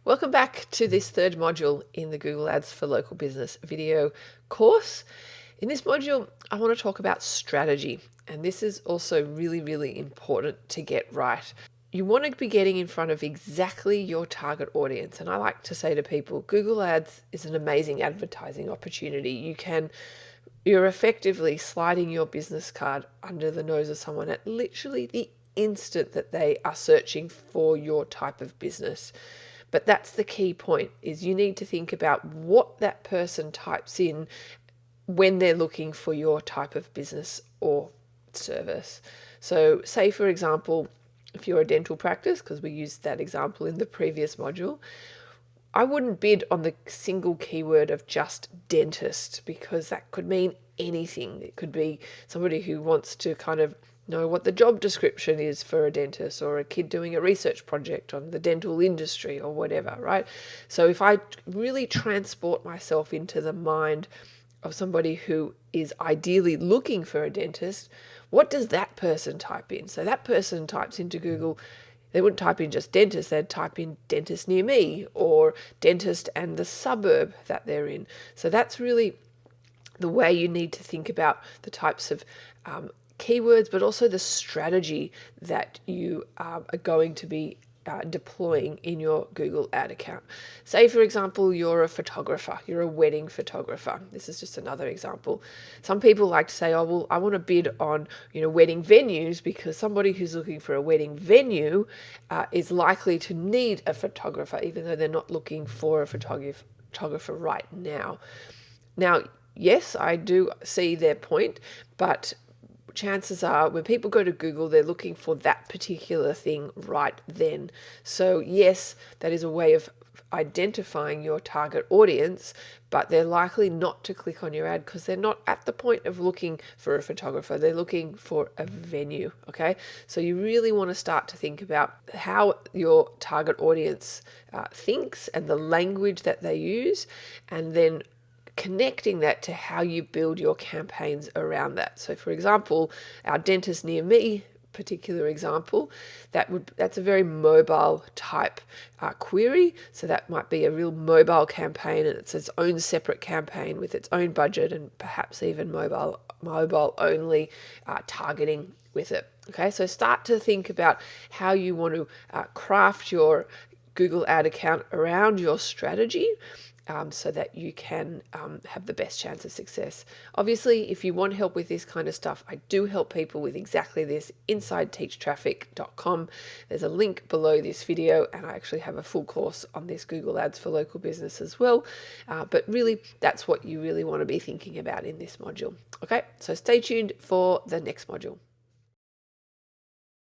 Welcome back to this third module in the Google Ads for Local Business video course. In this module, I want to talk about strategy, and this is also really important to get right. You want to be getting in front of exactly your target audience, and I like to say to people, Google Ads is an amazing advertising opportunity. You're effectively sliding your business card under the nose of someone at literally the instant that they are searching for your type of business. But that's the key point, is you need to think about what that person types in when they're looking for your type of business or service. So say, for example, if you're a dental practice, because we used that example in the previous module, I wouldn't bid on the single keyword of just dentist, because that could mean anything. It could be somebody who wants to kind of know what the job description is for a dentist, or a kid doing a research project on the dental industry or whatever, right? So if I really transport myself into the mind of somebody who is ideally looking for a dentist, what does that person type in? So that person types into Google, they wouldn't type in just dentist, they'd type in dentist near me or dentist and the suburb that they're in. So that's really the way you need to think about the types of keywords, but also the strategy that you are going to be deploying in your Google ad account. Say, for example, you're a photographer, you're a wedding photographer. This is just another example. Some people like to say, oh, well, I want to bid on, wedding venues, because somebody who's looking for a wedding venue is likely to need a photographer, even though they're not looking for a photographer right now. Now, yes, I do see their point, but chances are when people go to Google, they're looking for that particular thing right then. So yes, that is a way of identifying your target audience, but they're likely not to click on your ad because they're not at the point of looking for a photographer. They're looking for a venue, okay? So you really want to start to think about how your target audience thinks and the language that they use, and then connecting that to how you build your campaigns around that. So for example, our dentist near me particular example, that's a very mobile type query. So that might be a real mobile campaign, and it's its own separate campaign with its own budget and perhaps even mobile only targeting with it. Okay, so start to think about how you want to craft your Google ad account around your strategy, so that you can have the best chance of success. Obviously, if you want help with this kind of stuff, I do help people with exactly this inside teachtraffic.com. There's a link below this video, and I actually have a full course on this Google Ads for Local Business as well. But really, that's what you really want to be thinking about in this module. Okay, so stay tuned for the next module.